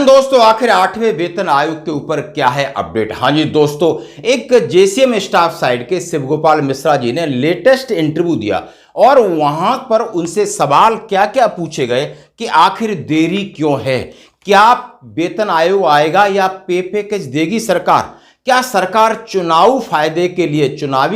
दोस्तों, आखिर 8वें वेतन आयोग के ऊपर क्या है अपडेट। हाँ जी दोस्तों, एक जेसीएम स्टाफ साइड के शिव गोपाल मिश्रा जी ने लेटेस्ट इंटरव्यू दिया और वहां पर उनसे सवाल क्या क्या पूछे गए कि आखिर देरी क्यों है, क्या वेतन आयोग आएगा या पे पैकेज देगी सरकार, क्या सरकार चुनावी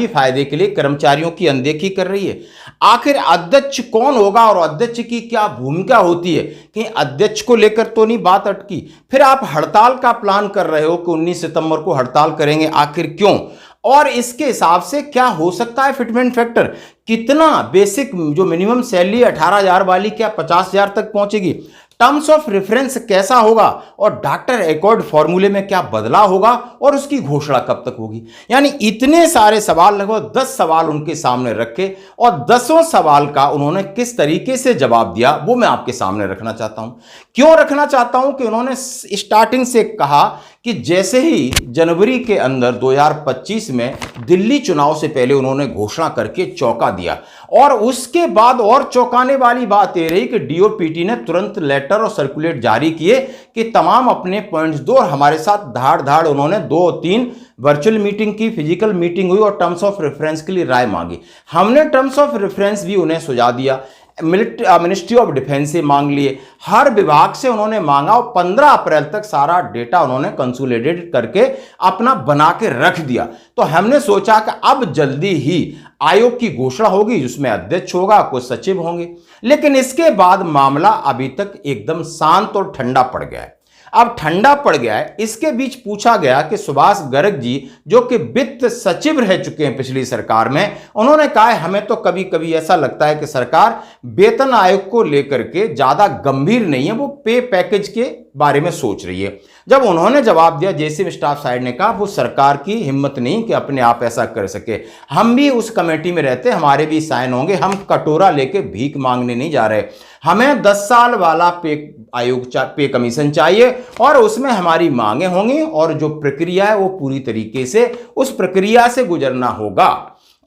फायदे के लिए कर्मचारियों की अनदेखी कर रही है, आखिर अध्यक्ष कौन होगा और अध्यक्ष की क्या भूमिका होती है, कहीं अध्यक्ष को लेकर तो नहीं बात अटकी। फिर आप हड़ताल का प्लान कर रहे हो कि 19 सितंबर को हड़ताल करेंगे, आखिर क्यों, और इसके हिसाब से क्या हो सकता है फिटमेंट फैक्टर, कितना बेसिक जो मिनिमम सैलरी 18,000 वाली क्या 50,000 तक पहुंचेगी, टर्म्स ऑफ रेफरेंस कैसा होगा और डॉक्टर एकॉर्ड फॉर्मूले में क्या बदलाव होगा और उसकी घोषणा कब तक होगी। यानी इतने सारे सवाल, लगभग 10 सवाल उनके सामने रखे और 10वें सवाल का उन्होंने किस तरीके से जवाब दिया वो मैं आपके सामने रखना चाहता हूं। क्यों रखना चाहता हूं कि उन्होंने स्टार्टिंग से कहा कि जैसे ही जनवरी के अंदर 2025 में दिल्ली चुनाव से पहले उन्होंने घोषणा करके चौंका दिया और उसके बाद और चौंकाने वाली बात यह रही कि डीओपीटी ने तुरंत लेटर और सर्कुलेट जारी किए कि तमाम अपने पॉइंट्स दो और हमारे साथ धाड़ धाड़ उन्होंने 2-3 वर्चुअल मीटिंग की, फिजिकल मीटिंग हुई और टर्म्स ऑफ रेफरेंस के लिए राय मांगी। हमने टर्म्स ऑफ रेफरेंस भी उन्हें सुझा दिया, मिनिस्ट्री ऑफ डिफेंस से मांग लिए, हर विभाग से उन्होंने मांगा और 15 अप्रैल तक सारा डेटा उन्होंने कंसोलिडेट करके अपना बना के रख दिया। तो हमने सोचा कि अब जल्दी ही आयोग की घोषणा होगी जिसमें अध्यक्ष होगा, कुछ सचिव होंगे, लेकिन इसके बाद मामला अभी तक एकदम शांत और ठंडा पड़ गया है। अब ठंडा पड़ गया है, इसके बीच पूछा गया कि सुभाष गर्ग जी जो कि वित्त सचिव रह चुके हैं पिछली सरकार में, उन्होंने कहा है हमें तो कभी कभी ऐसा लगता है कि सरकार वेतन आयोग को लेकर के ज्यादा गंभीर नहीं है, वो पे पैकेज के बारे में सोच रही है। जब उन्होंने जवाब दिया, जेसीएम स्टाफ साइड ने कहा वो सरकार की हिम्मत नहीं कि अपने आप ऐसा कर सके, हम भी उस कमेटी में रहते, हमारे भी साइन होंगे, हम कटोरा लेके भीख मांगने नहीं जा रहे, हमें 10 साल वाला पे कमीशन चाहिए और उसमें हमारी मांगे होंगी और जो प्रक्रिया है वो पूरी तरीके से उस प्रक्रिया से गुजरना होगा।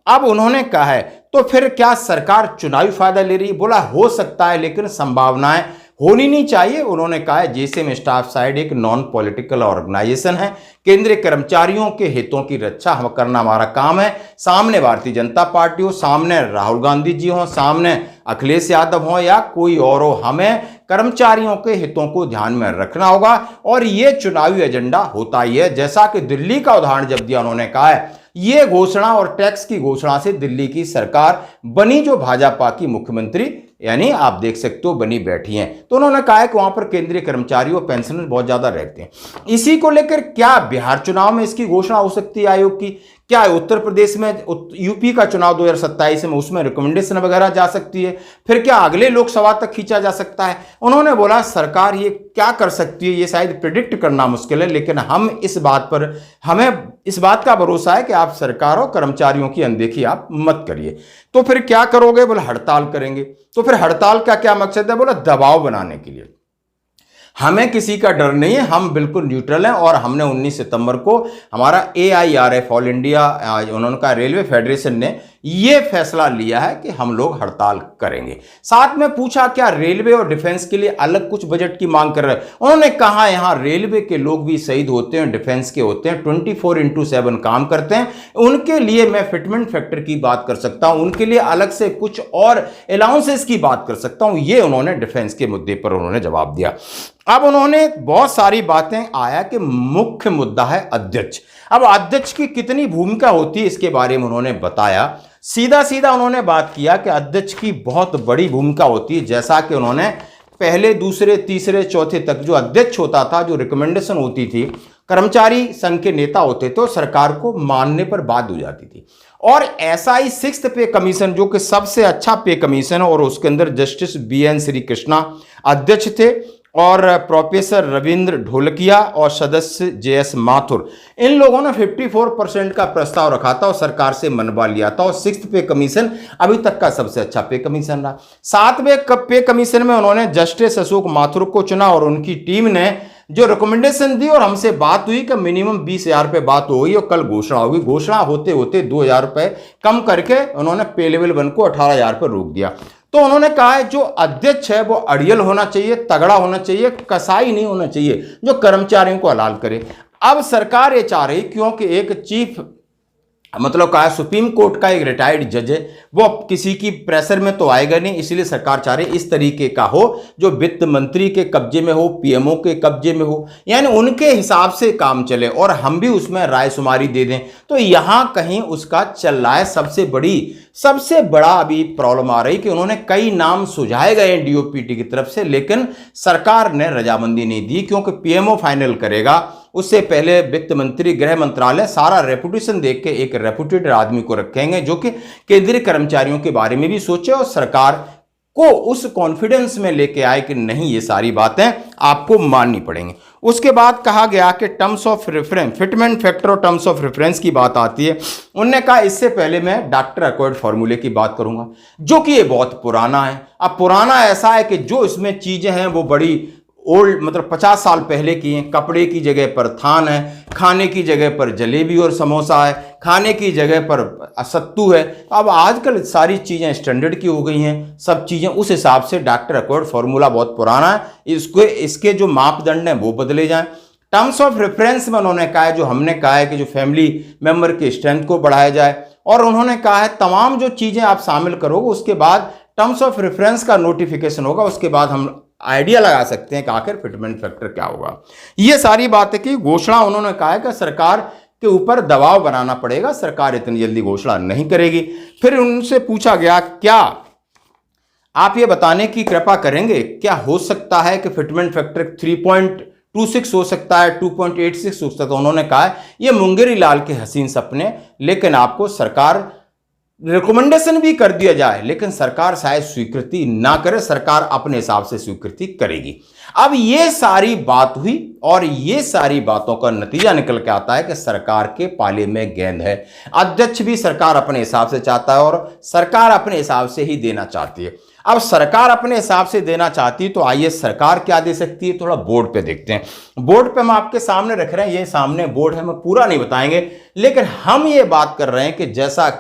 अब उन्होंने कहा है तो फिर क्या सरकार चुनावी फायदा ले रही है, बोला हो सकता है लेकिन संभावनाएं होनी नहीं चाहिए। उन्होंने कहा है जेसीएम स्टाफ साइड एक नॉन पॉलिटिकल ऑर्गेनाइजेशन है, केंद्रीय कर्मचारियों के हितों की रक्षा हम करना हमारा काम है, सामने भारतीय जनता पार्टी हो, सामने राहुल गांधी जी हो, सामने अखिलेश यादव हो या कोई और हो, हमें कर्मचारियों के हितों को ध्यान में रखना होगा और ये चुनावी एजेंडा होता ही है। जैसा कि दिल्ली का उदाहरण जब दिया, उन्होंने कहा है ये घोषणा और टैक्स की घोषणा से दिल्ली की सरकार बनी जो भाजपा की मुख्यमंत्री यानी आप देख सकते हो बनी बैठी हैं। तो उन्होंने कहा है कि वहां पर केंद्रीय कर्मचारी और पेंशनर बहुत ज्यादा रहते हैं। इसी को लेकर क्या बिहार चुनाव में इसकी घोषणा हो सकती है आयोग की, क्या उत्तर प्रदेश में यूपी का चुनाव 2027 में उसमें रिकमेंडेशन वगैरह जा सकती है, फिर क्या अगले लोकसभा तक खींचा जा सकता है। उन्होंने बोला सरकार ये क्या कर सकती है ये शायद प्रिडिक्ट करना मुश्किल है, लेकिन हमें इस बात का भरोसा है कि आप सरकार और कर्मचारियों की अनदेखी आप मत करिए। तो फिर क्या करोगे, बोला हड़ताल करेंगे। तो फिर हड़ताल का क्या मकसद है, बोला दबाव बनाने के लिए। हमें किसी का डर नहीं है, हम बिल्कुल न्यूट्रल हैं और हमने 19 सितंबर को हमारा AIRF ऑल इंडिया उन्होंने कहा रेलवे फेडरेशन ने ये फैसला लिया है कि हम लोग हड़ताल करेंगे। साथ में पूछा क्या रेलवे और डिफेंस के लिए अलग कुछ बजट की मांग कर रहे हैं। उन्होंने कहा यहां रेलवे के लोग भी शहीद होते हैं, डिफेंस के होते हैं, 24/7 काम करते हैं, उनके लिए मैं फिटमेंट फैक्टर की बात कर सकता हूं, उनके लिए अलग से कुछ और अलाउंसेस की बात कर सकता हूं। ये उन्होंने डिफेंस के मुद्दे पर उन्होंने जवाब दिया। अब उन्होंने बहुत सारी बातें आया कि मुख्य मुद्दा है अध्यक्ष। अब अध्यक्ष की कितनी भूमिका होती है इसके बारे में उन्होंने बताया। सीधा सीधा उन्होंने बात किया कि अध्यक्ष की बहुत बड़ी भूमिका होती है। जैसा कि उन्होंने पहले, दूसरे, तीसरे, चौथे तक जो अध्यक्ष होता था, जो रिकमेंडेशन होती थी, कर्मचारी संघ के नेता होते तो सरकार को मानने पर बात हो जाती थी। और SI 6th पे कमीशन जो कि सबसे अच्छा पे कमीशन और उसके अंदर जस्टिस BN श्री कृष्णा अध्यक्ष थे और प्रोफेसर रविंद्र ढोलकिया और सदस्य JS माथुर, इन लोगों ने 54% का प्रस्ताव रखा था और सरकार से मनवा लिया था और 6th पे कमीशन अभी तक का सबसे अच्छा पे कमीशन रहा। 7वें पे कमीशन में उन्होंने जस्टिस अशोक माथुर को चुना और उनकी टीम ने जो रिकमेंडेशन दी और हमसे बात हुई कि मिनिमम 20,000 रुपये बात हो गई और कल घोषणा होगी। घोषणा होते होते 2,000 रुपये कम करके उन्होंने पे लेवल 1 को 18,000 पर रोक दिया। तो उन्होंने कहा है जो अध्यक्ष है वो अड़ियल होना चाहिए, तगड़ा होना चाहिए, कसाई नहीं होना चाहिए जो कर्मचारियों को हलाल करे। अब सरकार ये चाह रही, क्योंकि एक चीफ मतलब कहा सुप्रीम कोर्ट का एक रिटायर्ड जज है, वो अब किसी की प्रेशर में तो आएगा नहीं, इसलिए सरकार चाह रही इस तरीके का हो जो वित्त मंत्री के कब्जे में हो, पीएमओ के कब्जे में हो, यानी उनके हिसाब से काम चले और हम भी उसमें रायशुमारी दे दें। तो यहां कहीं उसका चल रहा है। सबसे बड़ा अभी प्रॉब्लम आ रही कि उन्होंने कई नाम सुझाए गए डीओपीटी की तरफ से, लेकिन सरकार ने रजामंदी नहीं दी, क्योंकि पीएमओ फाइनल करेगा। उससे पहले वित्त मंत्री, गृह मंत्रालय सारा रेपुटेशन देख के एक रेपुटेड आदमी को रखेंगे जो कि केंद्रीय कर्मचारियों के बारे में भी सोचे और सरकार को उस कॉन्फिडेंस में लेके आए कि नहीं ये सारी बातें आपको माननी पड़ेंगी। उसके बाद कहा गया कि terms of reference, fitment factor और टर्म्स ऑफ रेफरेंस की बात आती है। उन्होंने कहा इससे पहले मैं डॉक्टर अकॉर्ड फॉर्मूले की बात करूंगा, जो कि ये बहुत पुराना है। अब पुराना ऐसा है कि जो इसमें चीजें हैं वो बड़ी ओल्ड, मतलब 50 साल पहले की हैं। कपड़े की जगह पर थान है, खाने की जगह पर जलेबी और समोसा है, खाने की जगह पर सत्तू है। अब आजकल सारी चीज़ें स्टैंडर्ड की हो गई हैं, सब चीज़ें उस हिसाब से डॉक्टर अकॉर्ड फार्मूला बहुत पुराना है, इसके जो मापदंड हैं वो बदले जाएं। टर्म्स ऑफ रेफरेंस में उन्होंने कहा है, जो हमने कहा है कि जो फैमिली मेंबर की स्ट्रेंथ को बढ़ाया जाए, और उन्होंने कहा है तमाम जो चीज़ें आप शामिल करोगे उसके बाद टर्म्स ऑफ रेफरेंस का नोटिफिकेशन होगा, उसके बाद हम आइडिया लगा सकते हैं कि आखिर फिटमेंट फैक्टर क्या होगा। ये सारी बातें की घोषणा उन्होंने कहा है कि सरकार के ऊपर दबाव बनाना पड़ेगा, सरकार इतनी जल्दी घोषणा नहीं करेगी। फिर उनसे पूछा गया क्या आप ये बताने की कृपा करेंगे क्या हो सकता है कि फिटमेंट फैक्टर 3.26 हो सकता है, 2.86 हो सकता है। तो उन्होंने कहा ये मुंगेरी लाल के हसीन सपने, लेकिन आपको सरकार रिकमेंडेशन भी कर दिया जाए लेकिन सरकार शायद स्वीकृति ना करे, सरकार अपने हिसाब से स्वीकृति करेगी। अब ये सारी बात हुई और ये सारी बातों का नतीजा निकल के आता है कि सरकार के पाले में गेंद है। अध्यक्ष भी सरकार अपने हिसाब से चाहता है और सरकार अपने हिसाब से ही देना चाहती है। अब सरकार अपने हिसाब से देना चाहती है तो आइए सरकार क्या दे सकती है, थोड़ा बोर्ड पे देखते हैं। बोर्ड पे हम आपके सामने रख रहे हैं, ये सामने बोर्ड है, हम पूरा नहीं बताएंगे, लेकिन हम ये बात कर रहे हैं कि जैसा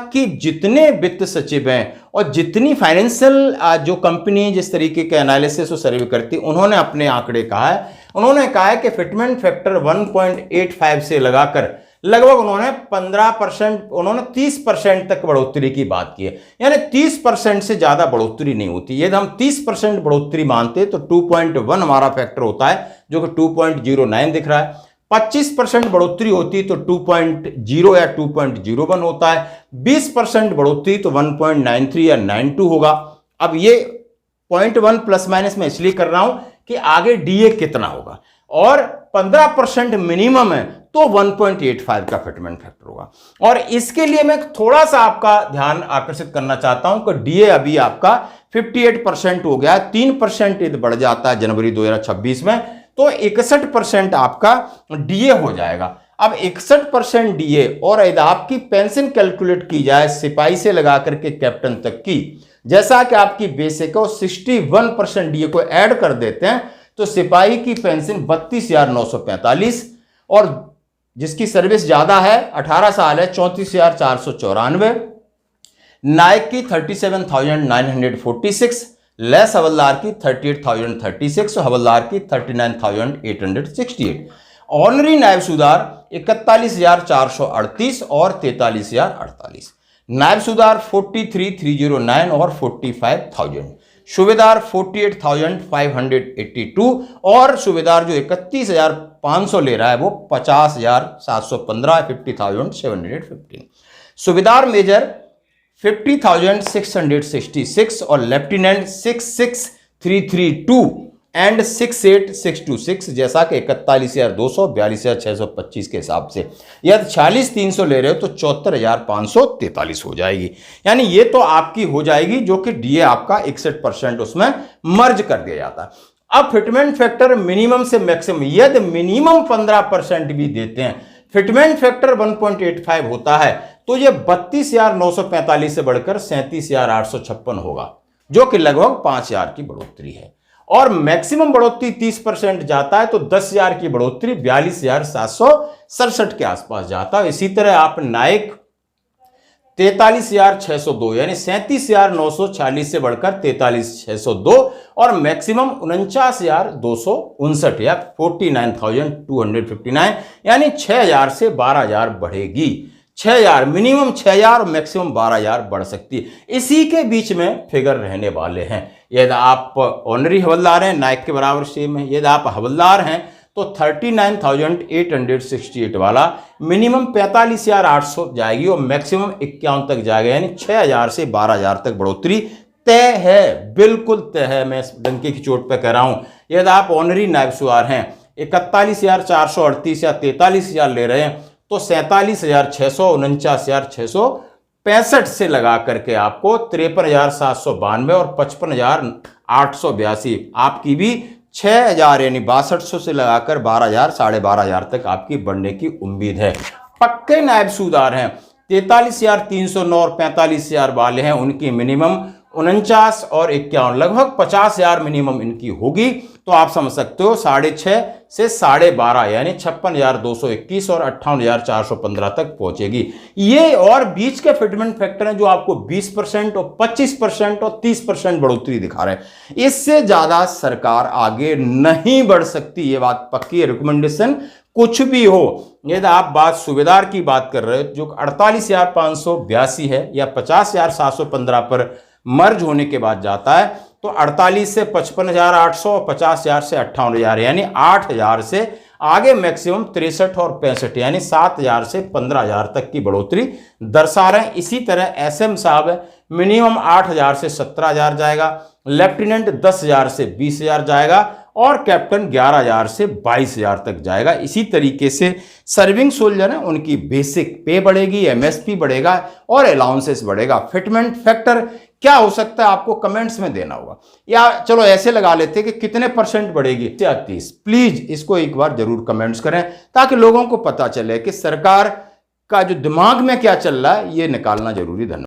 कि जितने वित्त सचिव हैं और जितनी फाइनेंशियल जो कंपनी जिस तरीके के एनालिसिस और सर्वे करती, उन्होंने अपने आंकड़े कहा है। उन्होंने कहा है कि फिटमेंट फैक्टर 1.85 से लगाकर लगभग उन्होंने 15%, उन्होंने 30% तक बढ़ोतरी की बात की है। यानी 30% से ज्यादा बढ़ोतरी नहीं होती। यदि हम 30% बढ़ोतरी मानते तो 2.1 हमारा फैक्टर होता है, जो कि 2.09 दिख रहा है। 25% बढ़ोतरी होती तो 2.0 या 2.01 होता है। 20% बढ़ोतरी तो 1.93 या 92 होगा। अब ये 0.1 प्लस माइनस में इसलिए कर रहा हूं कि आगे डीए कितना होगा, और 15% मिनिमम है तो 1.85 का फिटमेंट फैक्टर होगा। और इसके लिए मैं थोड़ा सा आपका ध्यान आकर्षित करना चाहता हूं कि डीए अभी आपका 58% हो गया, 3% यदि बढ़ जाता है जनवरी 2026 में तो 61% आपका डीए हो जाएगा। अब 61% डीए, और यदि आपकी पेंशन कैलकुलेट की जाए सिपाही से लगा करके कैप्टन तक की, जैसा कि आपकी बेसिक और 61% डीए को ऐड कर देते हैं तो सिपाही की पेंशन 32,945, और जिसकी सर्विस ज्यादा है 18 साल है 34,494, नायक की 37,946, लेस हवलदार की 38,036, हवलदार की 39,868, ऑनरी नायब सूदार 41,438 और 43,048, नायब सूदार 43,309 और 45,000, सूबेदार 48,582 और सूबेदार जो 31,500 ले रहा है वो 50,715, 50,715, सूबेदार मेजर 50,666 और लेफ्टिनेंट 66,332 एंड 68,626, जैसा कि 41,200, 42,625 के हिसाब से। यदि 46,300 ले रहे हो तो 74,543 हो जाएगी। यानी ये तो आपकी हो जाएगी, जो कि डीए आपका 61% उसमें मर्ज कर दिया जाता है। अब फिटमेंट फैक्टर मिनिमम से मैक्सिमम, यदि मिनिमम 15% भी देते हैं, फिटमेंट फैक्टर 1.85 होता है तो ये 32,945 से बढ़कर 37,856 होगा, जो कि लगभग 5,000 की बढ़ोतरी है। और मैक्सिमम बढ़ोतरी 30% जाता है तो 10,000 की बढ़ोतरी 42,767 के आसपास जाता है। इसी तरह आप नायक 43,602 यानी 37,946 से बढ़कर 43,602 और मैक्सिमम 49,259 या 49,259 यानी 6,000 से 12,000 बढ़ेगी। 6,000 मिनिमम 6,000 और मैक्सिमम 12,000 बढ़ सकती है। इसी के बीच में फिगर रहने वाले हैं। यदि आप ऑनरी हवलदार हैं, नायक के बराबर सेम है। यदि आप हवलदार हैं तो 39,868 वाला मिनिमम 45,800 जाएगी और मैक्सिमम 51 तक जाएगा, यानी 6,000 से 12,000 तक बढ़ोतरी तय है, बिल्कुल तय है। मैं इस डंके की चोट पे कह रहा हूं। यदि आप ऑनरी नायब सवार हैं, 41,438 या 43,000 ले रहे हैं तो 47,600, 49,665 से लगा करके आपको 53,792 और 55,882 आपकी भी 6,000 यानी 6200 से लगाकर 12,000, 12,500 तक आपकी बढ़ने की उम्मीद है। पक्के नायब सूदार हैं 43,309 और 45,000 वाले हैं, उनकी मिनिमम 49 और 51 लगभग 50,000 मिनिमम इनकी होगी। तो आप समझ सकते हो 6.5 से 12.5 यानी 56,221 और 58,415 तक पहुंचेगी। ये और बीच के फिटमेंट फैक्टर हैं जो आपको 20% और 25% और 30% बढ़ोतरी दिखा रहे हैं। इससे ज्यादा सरकार आगे नहीं बढ़ सकती, ये बात पक्की है। रिकमेंडेशन कुछ भी हो, यदि आप बात सुबेदार की बात कर रहे हो जो 48,582 है या 50,715 पर मर्ज होने के बाद जाता है, तो 48 से 55,800, 50,000 से 58,000 यानी 8,000 से आगे मैक्सिमम 63 और 65 यानी 7,000 से 15,000 तक की बढ़ोतरी दर्शा रहे हैं। इसी तरह एसएम साहब है, मिनिमम 8,000 से 17,000 जाएगा, लेफ्टिनेंट 10,000 से 20,000 जाएगा और कैप्टन 11,000 से 22,000 तक जाएगा। इसी तरीके से सर्विंग सोल्जर है उनकी बेसिक पे बढ़ेगी, एमएसपी बढ़ेगा और अलाउंसेस बढ़ेगा। फिटमेंट फैक्टर क्या हो सकता है आपको कमेंट्स में देना होगा, या चलो ऐसे लगा लेते कि कितने परसेंट बढ़ेगी 30। प्लीज इसको एक बार जरूर कमेंट्स करें ताकि लोगों को पता चले कि सरकार का जो दिमाग में क्या चल रहा है ये निकालना जरूरी। धन्यवाद।